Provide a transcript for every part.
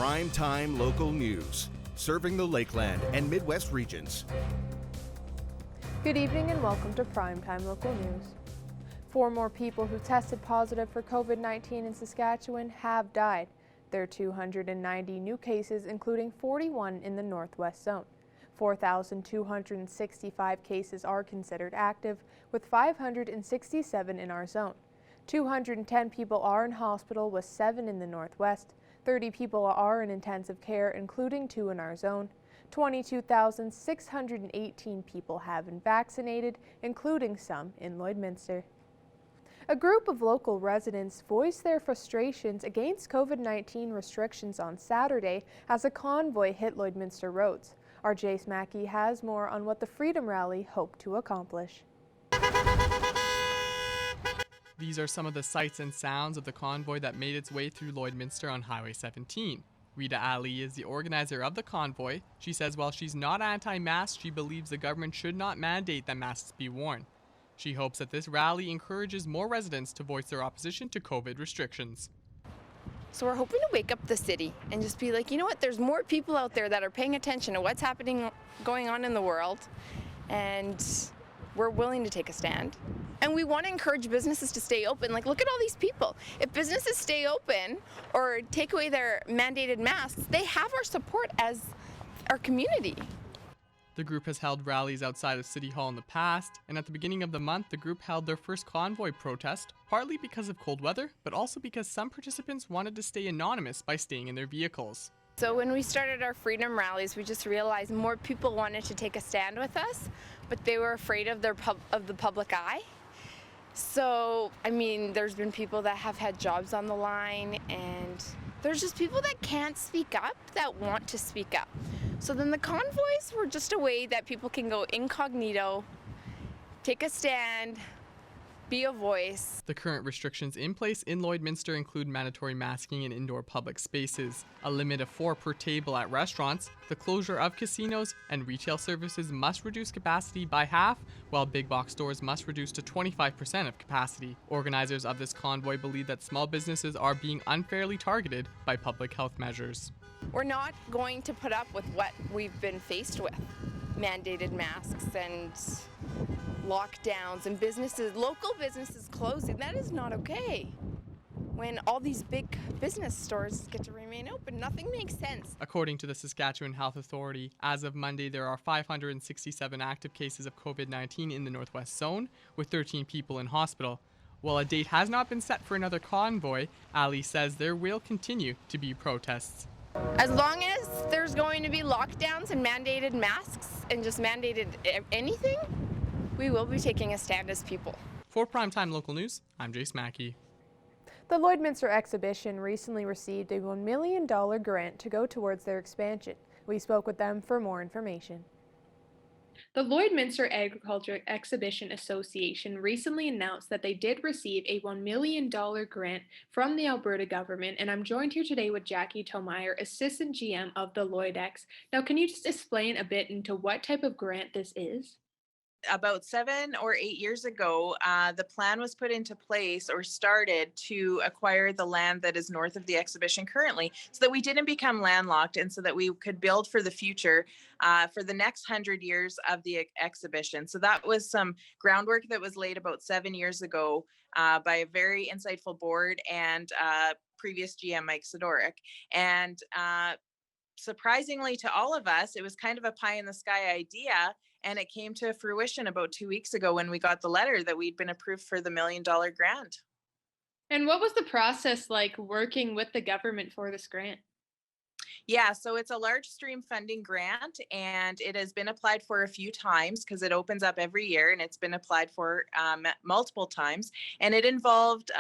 Primetime local news, serving the Lakeland and Midwest regions. Good evening and welcome to Primetime Local News. 4 more people who tested positive for COVID-19 in Saskatchewan have died. There are 290 new cases, including 41 in the Northwest Zone. 4,265 cases are considered active, with 567 in our zone. 210 people are in hospital, with 7 in the Northwest. 30 people are in intensive care, including 2 in our zone. 22,618 people have been vaccinated, including some in Lloydminster. A group of local residents voiced their frustrations against COVID-19 restrictions on Saturday as a convoy hit Lloydminster roads. Our Jace Mackey has more on what the Freedom Rally hoped to accomplish. These are some of the sights and sounds of the convoy that made its way through Lloydminster on Highway 17. Rita Ali is the organizer of the convoy. She says while she's not anti-mask, she believes the government should not mandate that masks be worn. She hopes that this rally encourages more residents to voice their opposition to COVID restrictions. So we're hoping to wake up the city and just be like, you know what, there's more people out there that are paying attention to what's going on in the world, and we're willing to take a stand. And we want to encourage businesses to stay open. Like, look at all these people. If businesses stay open or take away their mandated masks, they have our support as our community. The group has held rallies outside of City Hall in the past, and at the beginning of the month, the group held their first convoy protest, partly because of cold weather, but also because some participants wanted to stay anonymous by staying in their vehicles. So when we started our freedom rallies, we just realized more people wanted to take a stand with us, but they were afraid of the public eye. So, I mean, there's been people that have had jobs on the line, and there's just people that can't speak up that want to speak up. So then the convoys were just a way that people can go incognito, take a stand, be a voice. The current restrictions in place in Lloydminster include mandatory masking in indoor public spaces, a limit of 4 per table at restaurants, the closure of casinos, and retail services must reduce capacity by half, while big box stores must reduce to 25% of capacity. Organizers of this convoy believe that small businesses are being unfairly targeted by public health measures. We're not going to put up with what we've been faced with. Mandated masks and lockdowns and local businesses closing. That is not okay. When all these big business stores get to remain open, nothing makes sense. According to the Saskatchewan Health Authority, as of Monday, there are 567 active cases of COVID-19 in the Northwest Zone, with 13 people in hospital. While a date has not been set for another convoy, Ali says there will continue to be protests. As long as there's going to be lockdowns and mandated masks and just mandated anything, we will be taking a stand as people. For Primetime Local News, I'm Jace Mackey. The Lloydminster exhibition recently received a $1 million grant to go towards their expansion. We spoke with them for more information. The Lloydminster Agriculture Exhibition Association recently announced that they did receive a $1 million grant from the Alberta government, and I'm joined here today with Jackie Tomeyer, Assistant GM of the Lloydex. Now, can you just explain a bit into what type of grant this is? About 7 or 8 years ago, the plan was put into place or started to acquire the land that is north of the exhibition currently so that we didn't become landlocked and so that we could build for the future for the next 100 years of the exhibition. So that was some groundwork that was laid about 7 years ago by a very insightful board and previous GM Mike Sidoric. And surprisingly to all of us, it was kind of a pie in the sky idea. And it came to fruition about 2 weeks ago when we got the letter that we'd been approved for the $1 million grant. And what was the process like working with the government for this grant? Yeah, so it's a large stream funding grant, and it has been applied for a few times because it opens up every year, and it's been applied for multiple times. And it involved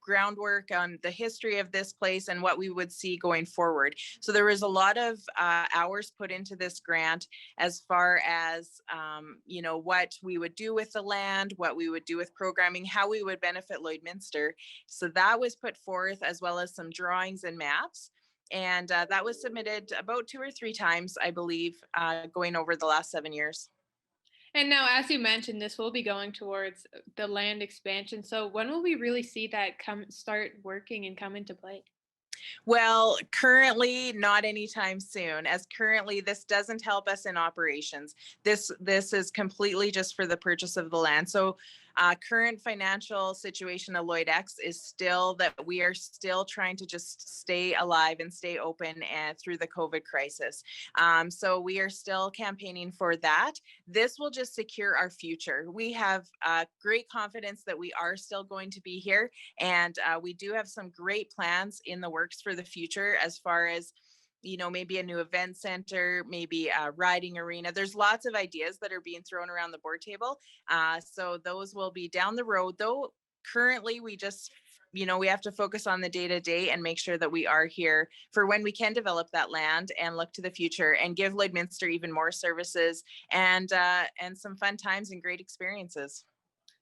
groundwork on the history of this place and what we would see going forward. So there was a lot of hours put into this grant as far as, what we would do with the land, what we would do with programming, how we would benefit Lloydminster. So that was put forth as well as some drawings and maps. And that was submitted about 2 or 3 times, I believe, going over the last 7 years. And now, as you mentioned, this will be going towards the land expansion. So when will we really see that start working and come into play? Well, currently not anytime soon, as currently this doesn't help us in operations. This is completely just for the purchase of the land. So current financial situation of Lloydx is still that we are still trying to just stay alive and stay open and through the COVID crisis. So we are still campaigning for that. This will just secure our future. We have great confidence that we are still going to be here, and we do have some great plans in the works for the future as far as maybe a new event center, maybe a riding arena. There's lots of ideas that are being thrown around the board table. So those will be down the road, though. Currently, we just, we have to focus on the day to day and make sure that we are here for when we can develop that land and look to the future and give Lloydminster even more services and some fun times and great experiences.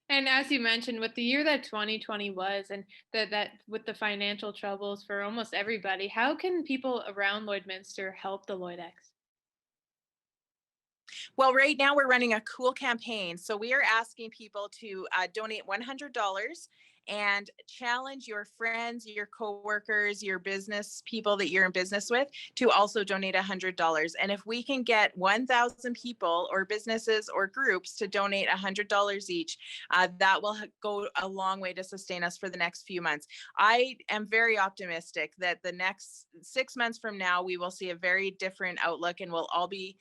And as you mentioned, with the year that 2020 was, and that with the financial troubles for almost everybody, how can people around Lloydminster help the Lloydx? Well, right now we're running a cool campaign. So we are asking people to donate $100 and challenge your friends, your coworkers, your business people that you're in business with to also donate $100. And if we can get 1,000 people or businesses or groups to donate $100 each, that will go a long way to sustain us for the next few months. I am very optimistic that the next 6 months from now, we will see a very different outlook and we'll all be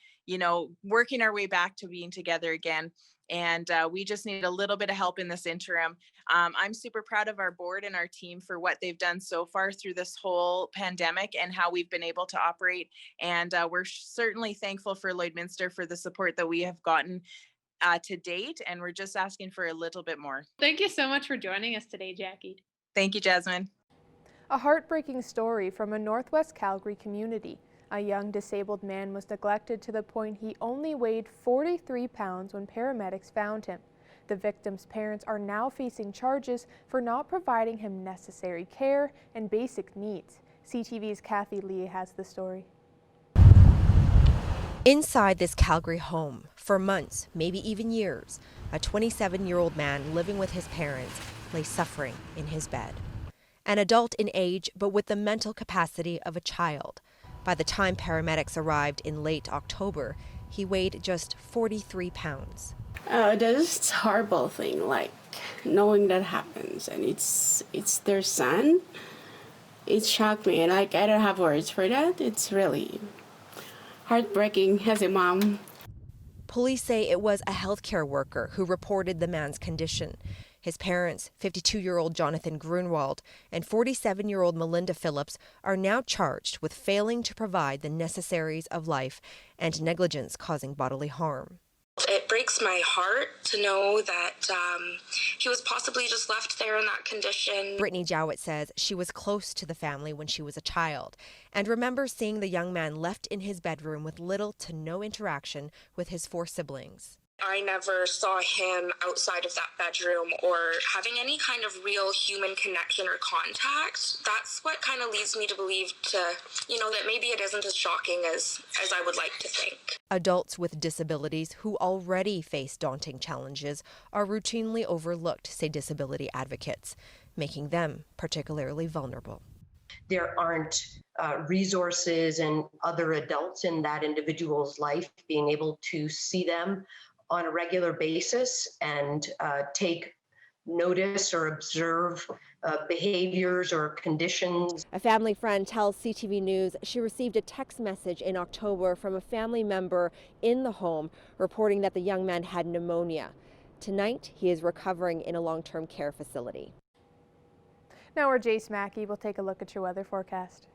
working our way back to being together again. And we just need a little bit of help in this interim. I'm super proud of our board and our team for what they've done so far through this whole pandemic and how we've been able to operate. And we're certainly thankful for Lloydminster for the support that we have gotten to date. And we're just asking for a little bit more. Thank you so much for joining us today, Jackie. Thank you, Jasmine. A heartbreaking story from a Northwest Calgary community. A young disabled man was neglected to the point he only weighed 43 pounds when paramedics found him. The victim's parents are now facing charges for not providing him necessary care and basic needs. CTV's Kathy Lee has the story. Inside this Calgary home, for months, maybe even years, a 27-year-old man living with his parents lay suffering in his bed. An adult in age, but with the mental capacity of a child. By the time paramedics arrived in late October, he weighed just 43 pounds. That's a horrible thing, like knowing that happens, and it's their son. It shocked me, like I don't have words for that. It's really heartbreaking as a mom. Police say it was a healthcare worker who reported the man's condition. His parents, 52-year-old Jonathan Grunwald and 47-year-old Melinda Phillips, are now charged with failing to provide the necessaries of life and negligence causing bodily harm. It breaks my heart to know that he was possibly just left there in that condition. Brittany Jowett says she was close to the family when she was a child and remembers seeing the young man left in his bedroom with little to no interaction with his 4 siblings. I never saw him outside of that bedroom or having any kind of real human connection or contact. That's what kind of leads me to believe that maybe it isn't as shocking as I would like to think. Adults with disabilities who already face daunting challenges are routinely overlooked, say disability advocates, making them particularly vulnerable. There aren't resources and other adults in that individual's life being able to see them on a regular basis and take notice or observe behaviors or conditions. A family friend tells CTV News she received a text message in October from a family member in the home reporting that the young man had pneumonia. Tonight, he is recovering in a long-term care facility. Now we're Jace Mackey. We'll take a look at your weather forecast.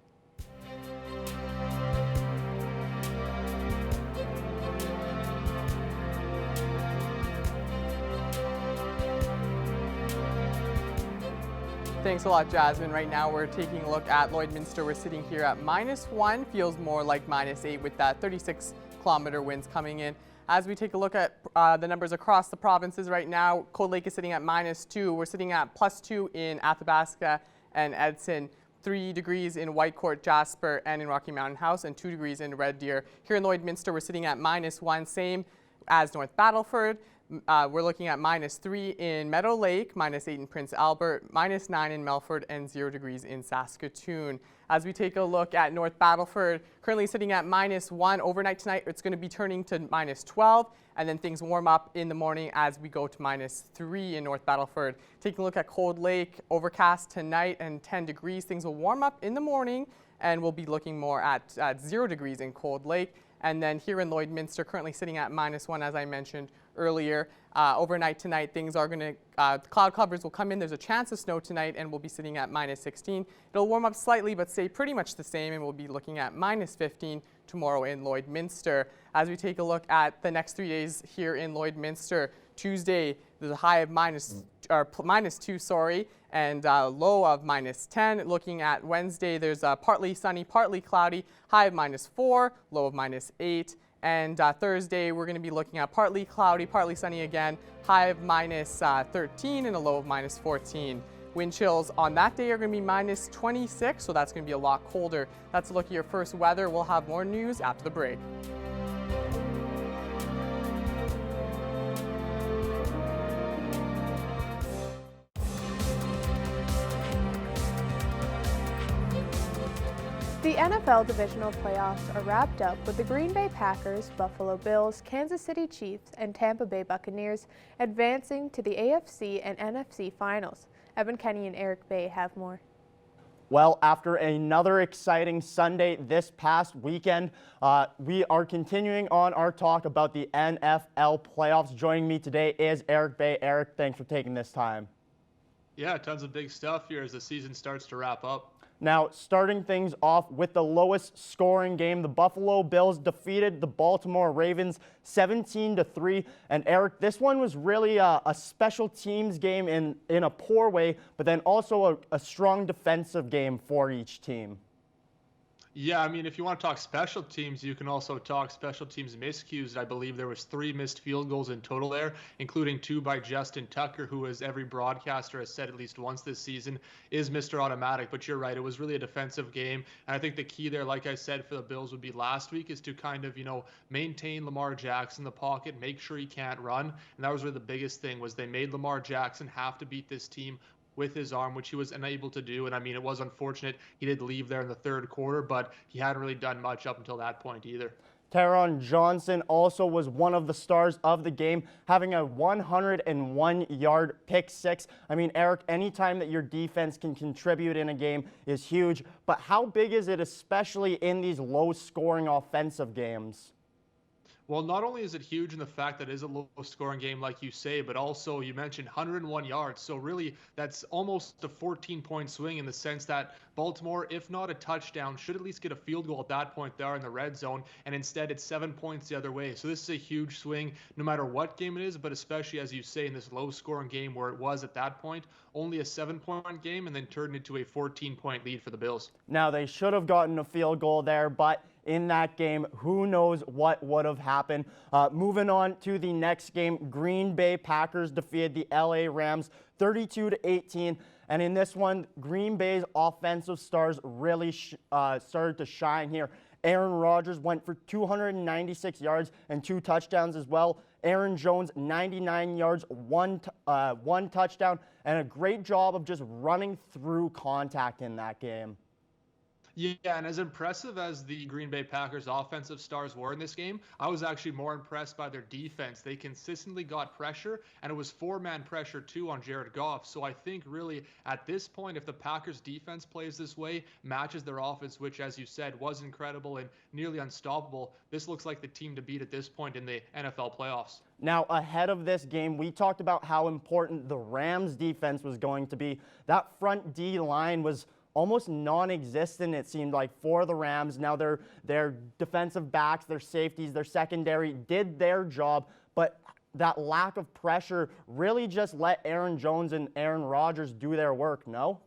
Thanks a lot, Jasmine. Right now we're taking a look at Lloydminster. We're sitting here at -1, feels more like -8 with that 36-kilometer winds coming in. As we take a look at the numbers across the provinces right now, Cold Lake is sitting at -2. We're sitting at +2 in Athabasca and Edson, 3 degrees in Whitecourt, Jasper, and in Rocky Mountain House, and 2 degrees in Red Deer. Here in Lloydminster, we're sitting at -1, same as North Battleford, We're looking at -3 in Meadow Lake, -8 in Prince Albert, -9 in Melfort, and 0 degrees in Saskatoon. As we take a look at North Battleford, currently sitting at -1 overnight tonight, it's going to be turning to -12, and then things warm up in the morning as we go to -3 in North Battleford. Taking a look at Cold Lake, overcast tonight and 10 degrees. Things will warm up in the morning, and we'll be looking more at 0 degrees in Cold Lake. And then here in Lloydminster, currently sitting at -1, as I mentioned earlier. Overnight tonight, things are going to, cloud covers will come in. There's a chance of snow tonight, and we'll be sitting at -16. It'll warm up slightly, but stay pretty much the same, and we'll be looking at -15 tomorrow in Lloydminster. As we take a look at the next 3 days here in Lloydminster, Tuesday, there's a high of -2, sorry, and low of -10. Looking at Wednesday, there's partly sunny, partly cloudy, high of -4, low of -8. And Thursday, we're going to be looking at partly cloudy, partly sunny again, high of -13 and a low of -14. Wind chills on that day are going to be -26, so that's going to be a lot colder. That's a look at your first weather. We'll have more news after the break. The NFL divisional playoffs are wrapped up with the Green Bay Packers, Buffalo Bills, Kansas City Chiefs, and Tampa Bay Buccaneers advancing to the AFC and NFC finals. Evan Kenny and Eric Bay have more. Well, after another exciting Sunday this past weekend, we are continuing on our talk about the NFL playoffs. Joining me today is Eric Bay. Eric, thanks for taking this time. Yeah, tons of big stuff here as the season starts to wrap up. Now, starting things off with the lowest scoring game, the Buffalo Bills defeated the Baltimore Ravens 17-3. And Eric, this one was really a special teams game in a poor way, but then also a strong defensive game for each team. Yeah, I mean, if you want to talk special teams, you can also talk special teams miscues. I believe there was 3 missed field goals in total there, including 2 by Justin Tucker, who, as every broadcaster has said at least once this season, is Mr. Automatic. But you're right, it was really a defensive game. And I think the key there, like I said, for the Bills would be last week is to kind of, maintain Lamar Jackson in the pocket, make sure he can't run. And that was really the biggest thing, was they made Lamar Jackson have to beat this team with his arm, which he was unable to do. And I mean, it was unfortunate he did leave there in the third quarter, but he hadn't really done much up until that point either. Taron Johnson also was one of the stars of the game, having a 101-yard pick six. I mean, Eric, anytime that your defense can contribute in a game is huge, but how big is it, especially in these low-scoring offensive games? Well, not only is it huge in the fact that it is a low-scoring game, like you say, but also you mentioned 101 yards. So really, that's almost a 14-point swing in the sense that Baltimore, if not a touchdown, should at least get a field goal at that point there in the red zone, and instead it's 7 points the other way. So this is a huge swing no matter what game it is, but especially, as you say, in this low-scoring game where it was at that point only a 7-point game and then turned into a 14-point lead for the Bills. Now, they should have gotten a field goal there, but in that game, who knows what would have happened. Moving on to the next game, Green Bay Packers defeated the LA Rams 32-18. And in this one, Green Bay's offensive stars really started to shine here. Aaron Rodgers went for 296 yards and 2 touchdowns as well. Aaron Jones, 99 yards, one touchdown, and a great job of just running through contact in that game. Yeah, and as impressive as the Green Bay Packers offensive stars were in this game, I was actually more impressed by their defense. They consistently got pressure, and it was 4-man pressure too on Jared Goff. So I think really at this point, if the Packers defense plays this way, matches their offense, which as you said was incredible and nearly unstoppable, this looks like the team to beat at this point in the NFL playoffs. Now, ahead of this game, we talked about how important the Rams defense was going to be. That front D line was almost non-existent, it seemed like, for the Rams. Now their defensive backs, their safeties, their secondary did their job, but that lack of pressure really just let Aaron Jones and Aaron Rodgers do their work, no?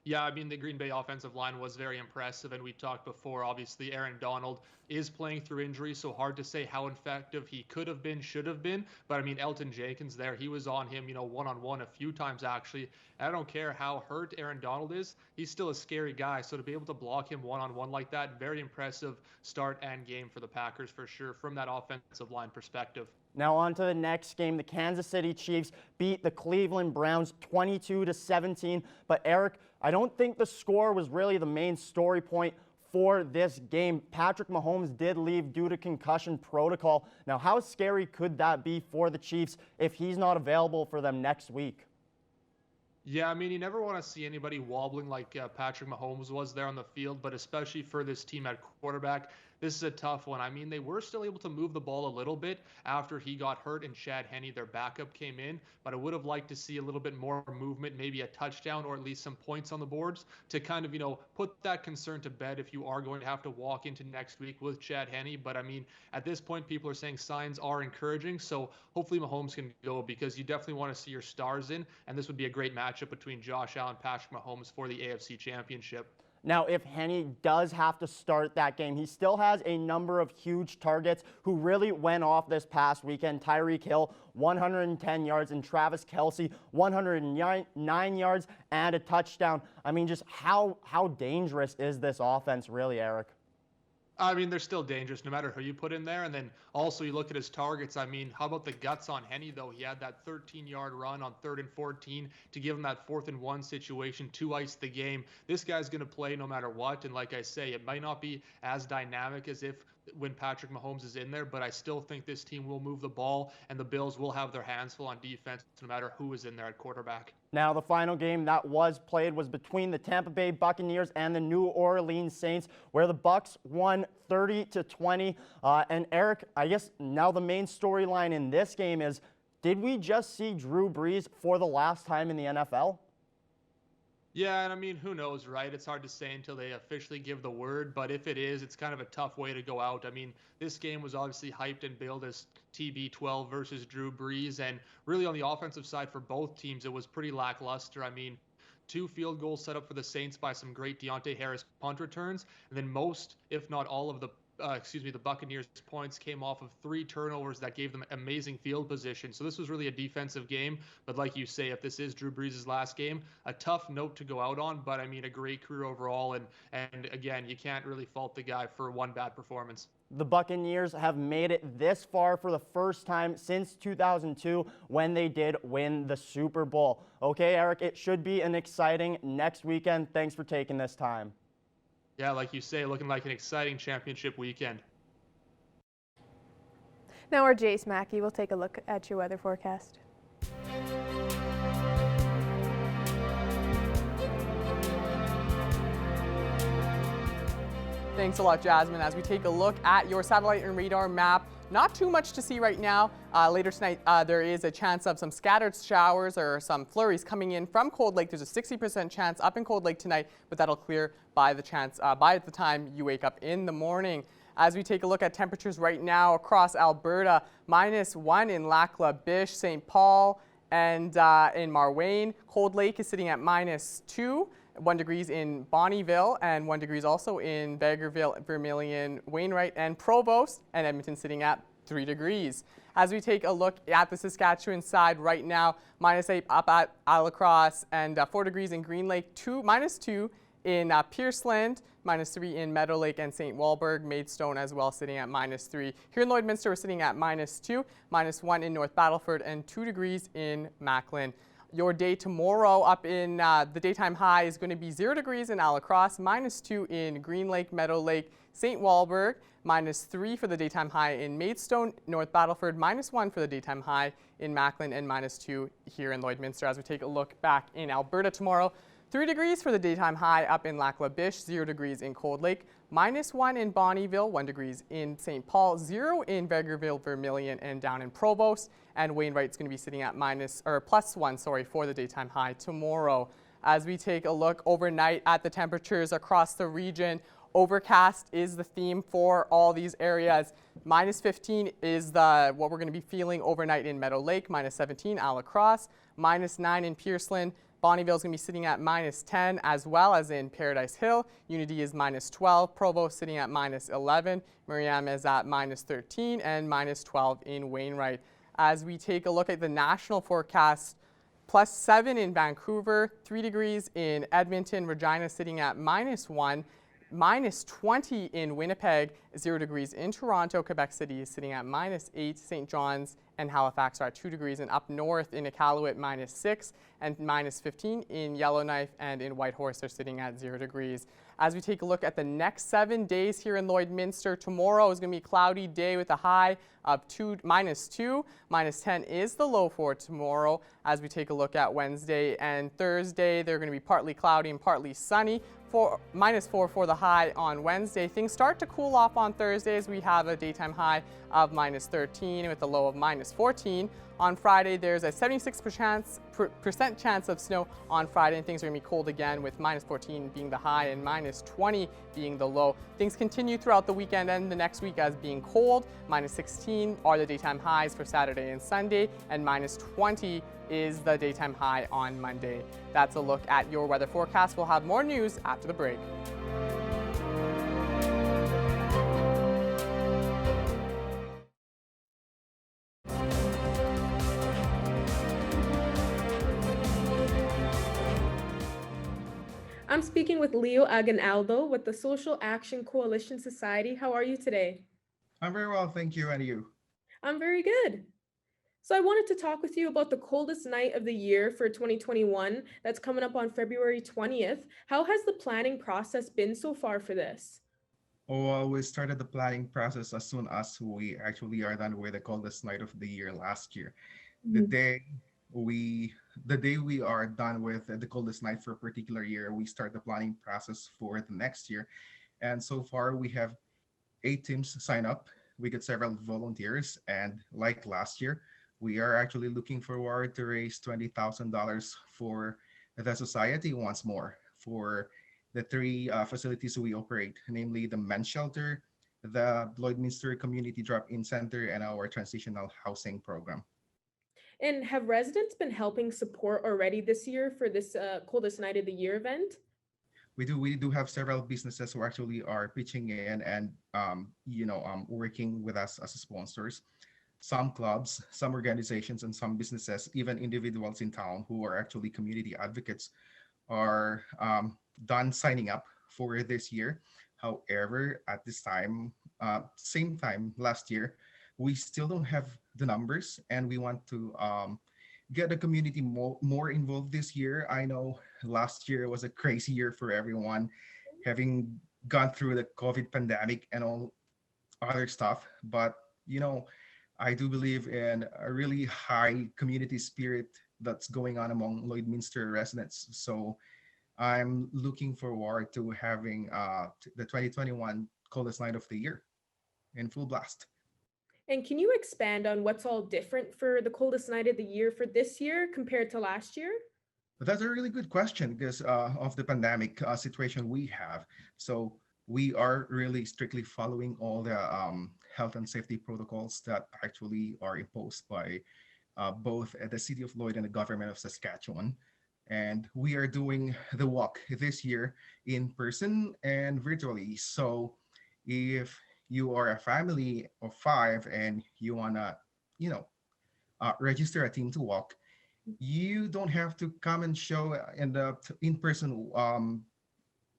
Yeah, I mean, the Green Bay offensive line was very impressive, and we talked before, obviously, Aaron Donald is playing through injury, so hard to say how effective he could have been, should have been, but I mean, Elton Jenkins there, he was on him, one-on-one a few times, actually. I don't care how hurt Aaron Donald is, he's still a scary guy, so to be able to block him one-on-one like that, very impressive start and game for the Packers, for sure, from that offensive line perspective. Now on to the next game. The Kansas City Chiefs beat the Cleveland Browns 22-17. But Eric, I don't think the score was really the main story point for this game. Patrick Mahomes did leave due to concussion protocol. Now, how scary could that be for the Chiefs if he's not available for them next week? Yeah, I mean, you never want to see anybody wobbling like Patrick Mahomes was there on the field, but especially for this team at quarterback, this is a tough one. I mean, they were still able to move the ball a little bit after he got hurt and Chad Henne, their backup, came in, but I would have liked to see a little bit more movement, maybe a touchdown or at least some points on the boards to kind of, put that concern to bed if you are going to have to walk into next week with Chad Henne. But I mean, at this point, people are saying signs are encouraging, so hopefully Mahomes can go because you definitely want to see your stars in, and this would be a great matchup between Josh Allen and Patrick Mahomes for the AFC Championship. Now, if Henne does have to start that game, he still has a number of huge targets who really went off this past weekend. Tyreek Hill, 110 yards, and Travis Kelce, 109 yards and a touchdown. I mean, just how dangerous is this offense really, Eric? I mean, they're still dangerous no matter who you put in there. And then also you look at his targets. I mean, how about the guts on Henne, though? He had that 13-yard run on 3rd and 14 to give him that 4th and 1 situation to ice the game. This guy's going to play no matter what. And like I say, it might not be as dynamic as if when Patrick Mahomes is in there, but I still think this team will move the ball and the Bills will have their hands full on defense no matter who is in there at quarterback. Now, the final game that was played was between the Tampa Bay Buccaneers and the New Orleans Saints, where the Bucs won 30-20. And Eric, I guess now the main storyline in this game is, did we just see Drew Brees for the last time in the NFL? Yeah, and I mean, who knows, right? It's hard to say until they officially give the word, but if it is, it's kind of a tough way to go out. I mean, this game was obviously hyped and billed as TB12 versus Drew Brees, and really on the offensive side for both teams, it was pretty lackluster. I mean, 2 field goals set up for the Saints by some great Deontay Harris punt returns, and then most, if not all of the Buccaneers' points came off of 3 turnovers that gave them amazing field position. So this was really a defensive game. But like you say, if this is Drew Brees' last game, a tough note to go out on. But I mean, a great career overall. And again, you can't really fault the guy for one bad performance. The Buccaneers have made it this far for the first time since 2002 when they did win the Super Bowl. Okay, Eric, it should be an exciting next weekend. Thanks for taking this time. Yeah, like you say, looking like an exciting championship weekend. Now our Jace Mackey will take a look at your weather forecast. Thanks a lot, Jasmine. As we take a look at your satellite and radar map, not too much to see right now. Later tonight, there is a chance of some scattered showers or some flurries coming in from Cold Lake. There's a 60% chance up in Cold Lake tonight, but that'll clear by the time you wake up in the morning. As we take a look at temperatures right now across Alberta, -1 in Lac La Biche, St. Paul, and in Marwayne. Cold Lake is sitting at -2. 1 degrees in Bonnyville and 1 degrees also in Vegreville, Vermilion, Wainwright, and Provost, and Edmonton sitting at 3 degrees. As we take a look at the Saskatchewan side right now, -8 up at Alacross and 4 degrees in Green Lake, -2 in Pierceland, -3 in Meadow Lake and St. Walburg, Maidstone as well sitting at -3. Here in Lloydminster, we're sitting at -2, -1 in North Battleford, and 2 degrees in Macklin. Your day tomorrow up in the daytime high is going to be 0 degrees in Alacross, -2 in Green Lake, Meadow Lake, St. Walburg, -3 for the daytime high in Maidstone, North Battleford, -1 for the daytime high in Macklin, and -2 here in Lloydminster. As we take a look back in Alberta tomorrow, 3 degrees for the daytime high up in Lac La Biche, 0 degrees in Cold Lake, -1 in Bonnyville, 1 degrees in St. Paul, 0 in Vegreville, Vermilion, and down in Provost. And Wainwright's going to be sitting at +1 for the daytime high tomorrow. As we take a look overnight at the temperatures across the region, overcast is the theme for all these areas. -15 is what we're going to be feeling overnight in Meadow Lake, -17 Alacross, -9 in Pierceland. Bonnyville is going to be sitting at -10, as well as in Paradise Hill. Unity is -12. Provost sitting at -11. Miriam is at -13 and -12 in Wainwright. As we take a look at the national forecast, +7 in Vancouver, 3 degrees in Edmonton, Regina sitting at -1, -20 in Winnipeg, 0 degrees in Toronto, Quebec City is sitting at -8, St. John's and Halifax are at 2 degrees, and up north in Iqaluit -6 and -15. In Yellowknife and in Whitehorse they're sitting at 0 degrees. As we take a look at the next 7 days here in Lloydminster, tomorrow is going to be a cloudy day with a high of -2. -10 is the low for tomorrow. As we take a look at Wednesday and Thursday, they're going to be partly cloudy and partly sunny. -4 for the high on Wednesday. Things start to cool off on Thursday as we have a daytime high of -13 with a low of -14. On Friday, there's a 76% chance of snow on Friday, and things are going to be cold again with -14 being the high and -20 being the low. Things continue throughout the weekend and the next week as being cold. -16 are the daytime highs for Saturday and Sunday, and -20 is the daytime high on Monday. That's a look at your weather forecast. We'll have more news after the break. I'm speaking with Leo Aguinaldo with the Social Action Coalition Society. How are you today? I'm very well, thank you. And you? I'm very good. So I wanted to talk with you about the coldest night of the year for 2021 that's coming up on February 20th. How has the planning process been so far for this? Oh, well, we started the planning process as soon as we actually are done with the coldest night of the year last year. The day we are done with the coldest night for a particular year, we start the planning process for the next year. And so far we have 8 teams sign up. We get several volunteers, and like last year, we are actually looking forward to raise $20,000 for the society once more for the 3 facilities we operate, namely the men's shelter, the Lloydminster Community Drop-In Center, and our transitional housing program. And have residents been helping support already this year for this coldest night of the year event? We do have several businesses who actually are pitching in and working with us as sponsors. Some clubs, some organizations, and some businesses, even individuals in town who are actually community advocates, are done signing up for this year. However, at this time, same time last year, we still don't have the numbers, and we want to get the community more involved this year. I know last year was a crazy year for everyone, having gone through the COVID pandemic and all other stuff. But, I do believe in a really high community spirit that's going on among Lloydminster residents. So I'm looking forward to having the 2021 coldest night of the year in full blast. And can you expand on what's all different for the coldest night of the year for this year compared to last year? But that's a really good question because of the pandemic situation we have. So we are really strictly following all the health and safety protocols that actually are imposed by both the City of Lloyd and the government of Saskatchewan. And we are doing the walk this year in person and virtually. So if you are a family of 5 and you want to, register a team to walk, you don't have to come and show in the in-person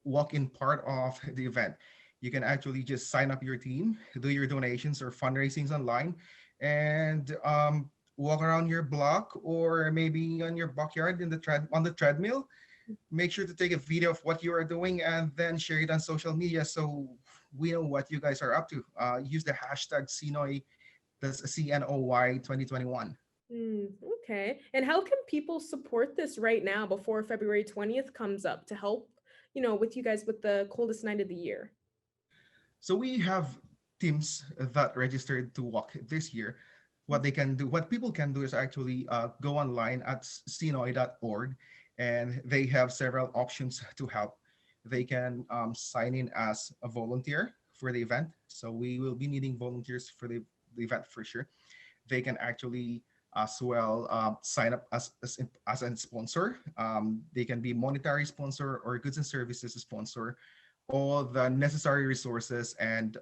walk-in part of the event. You can actually just sign up your team, do your donations or fundraisings online, and walk around your block or maybe on your backyard on the treadmill. Make sure to take a video of what you are doing and then share it on social media so we know what you guys are up to. Use the hashtag CNOY, that's CNOY 2021. Okay. And how can people support this right now before February 20th comes up to help, with you guys with the coldest night of the year? So we have teams that registered to walk this year. What people can do is actually go online at cnoy.org, and they have several options to help. They can sign in as a volunteer for the event. So we will be needing volunteers for the event for sure. They can actually as well sign up as a sponsor. They can be monetary sponsor or goods and services sponsor. All the necessary resources and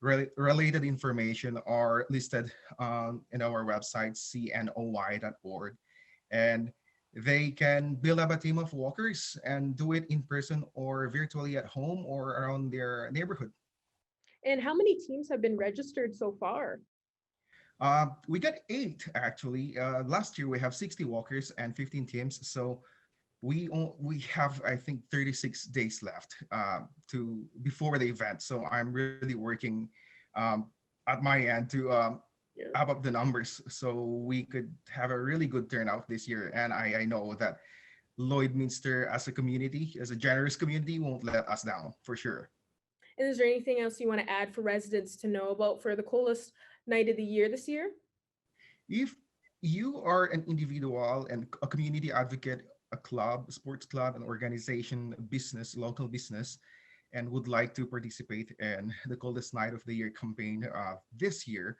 related information are listed in our website, cnoy.org. And they can build up a team of walkers and do it in person or virtually at home or around their neighborhood. And how many teams have been registered so far? We got 8 actually. Last year we have 60 walkers and 15 teams. So we have I think 36 days left to before the event. So I'm really working at my end to up the numbers so we could have a really good turnout this year. And I know that Lloydminster as a community, as a generous community, won't let us down for sure. And is there anything else you want to add for residents to know about for the coldest night of the year this year? If you are an individual and a community advocate, a club, a sports club, an organization, a business, local business, and would like to participate in the Coldest Night of the Year campaign this year,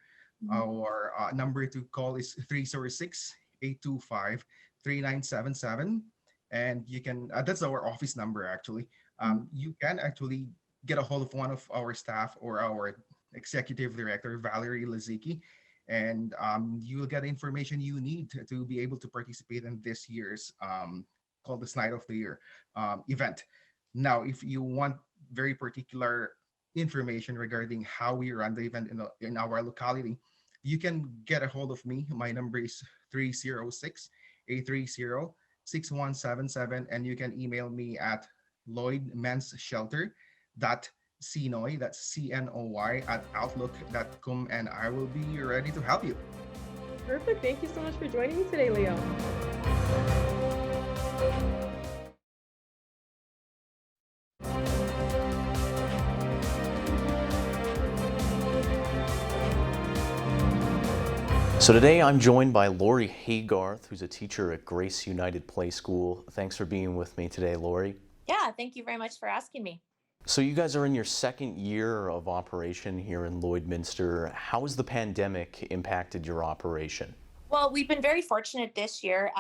our number to call is 306-825-3977. And you can, that's our office number actually. You can actually get a hold of one of our staff or our executive director, Valerie Lazicki, and you will get information you need to be able to participate in this year's called the Night of the Year event. Now, if you want very particular information regarding how we run the event in our locality, you can get a hold of me. My number is 306-830-6177, and you can email me at lloydmensshelter.cnoy, that's CNOY, at outlook.com, and I will be ready to help you. Perfect. Thank you so much for joining me today, Leo. So today I'm joined by Lori Haygarth, who's a teacher at Grace United Play School. Thanks for being with me today, Lori. Yeah, thank you very much for asking me. So you guys are in your second year of operation here in Lloydminster. How has the pandemic impacted your operation? Well, we've been very fortunate this year.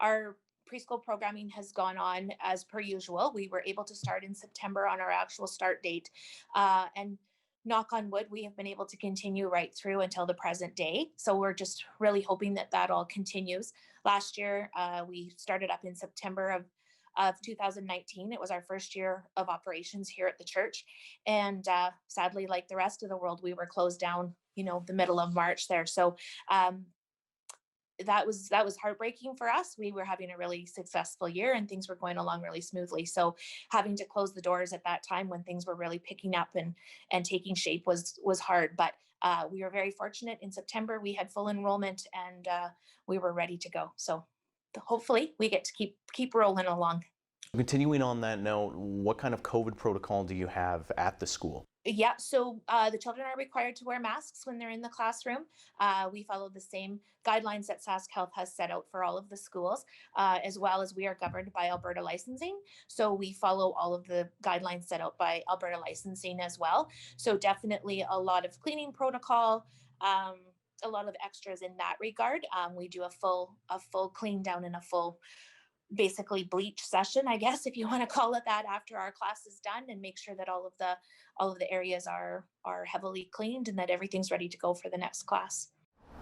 Our preschool programming has gone on as per usual. We were able to start in September on our actual start date. And knock on wood, we have been able to continue right through until the present day. So we're just really hoping that that all continues. Last year, we started up in September of 2019. It was our first year of operations here at the church. And sadly, like the rest of the world, we were closed down, the middle of March there. So that was heartbreaking for us. We were having a really successful year and things were going along really smoothly. So having to close the doors at that time when things were really picking up and taking shape was hard. But we were very fortunate. In September, we had full enrollment and we were ready to go. So hopefully we get to keep rolling along. Continuing on that note, what kind of COVID protocol do you have at the school? Yeah, so the children are required to wear masks when they're in the classroom. We follow the same guidelines that Sask Health has set out for all of the schools, as well as we are governed by Alberta licensing. So we follow all of the guidelines set out by Alberta licensing as well. So definitely a lot of cleaning protocol, a lot of extras in that regard. We do a full clean down and a full basically bleach session, I guess, if you want to call it that, after our class is done, and make sure that all of the areas are heavily cleaned and that everything's ready to go for the next class.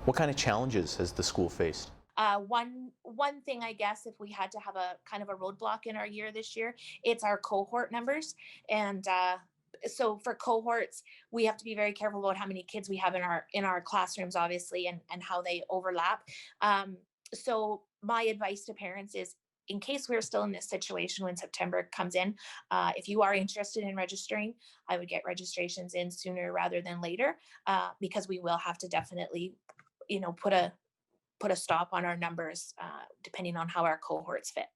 What kind of challenges has the school faced? One thing, I guess, if we had to have a kind of a roadblock in our year this year, it's our cohort numbers. And so for cohorts, we have to be very careful about how many kids we have in our classrooms, obviously, and how they overlap. So my advice to parents is, in case we're still in this situation when September comes in, if you are interested in registering, I would get registrations in sooner rather than later, because we will have to definitely, put a stop on our numbers depending on how our cohorts fit.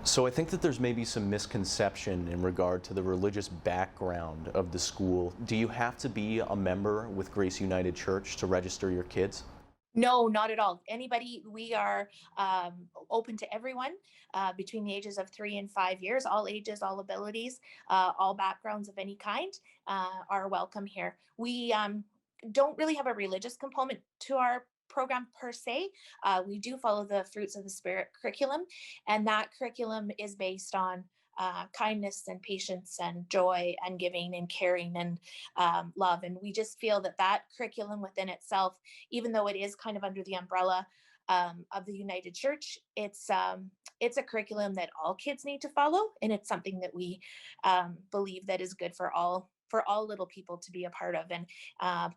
So I think that there's maybe some misconception in regard to the religious background of the school. Do you have to be a member with Grace United Church to register your kids? No, not at all. Anybody, we are open to everyone between the ages of 3 and 5 years, all ages, all abilities, all backgrounds of any kind are welcome here. We don't really have a religious component to our program per se. We do follow the Fruits of the Spirit curriculum, and that curriculum is based on kindness and patience and joy and giving and caring and love. And we just feel that curriculum within itself, even though it is kind of under the umbrella of the United Church, it's a curriculum that all kids need to follow, and it's something that we believe that is good for all for all little people to be a part of. And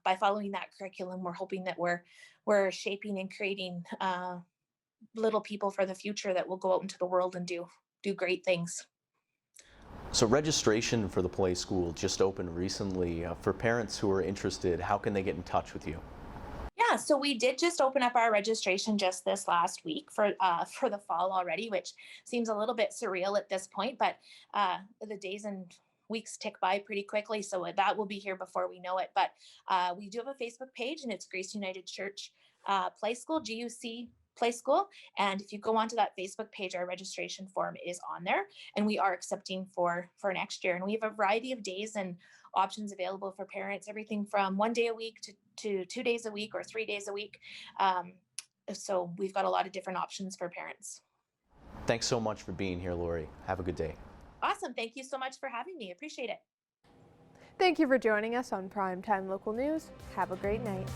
by following that curriculum, we're hoping that we're shaping and creating little people for the future that will go out into the world and do great things. So registration for the Play School just opened recently. For parents who are interested, how can they get in touch with you? Yeah, so we did just open up our registration just this last week for the fall already, which seems a little bit surreal at this point, but the days and weeks tick by pretty quickly, so that will be here before we know it. But we do have a Facebook page, and it's Grace United Church Play School, GUC Play School. And if you go onto that Facebook page, our registration form is on there, and we are accepting for next year. And we have a variety of days and options available for parents, everything from 1 day a week to 2 days a week or 3 days a week. So we've got a lot of different options for parents. Thanks so much for being here, Lori. Have a good day. Awesome. Thank you so much for having me. Appreciate it. Thank you for joining us on Primetime Local News. Have a great night.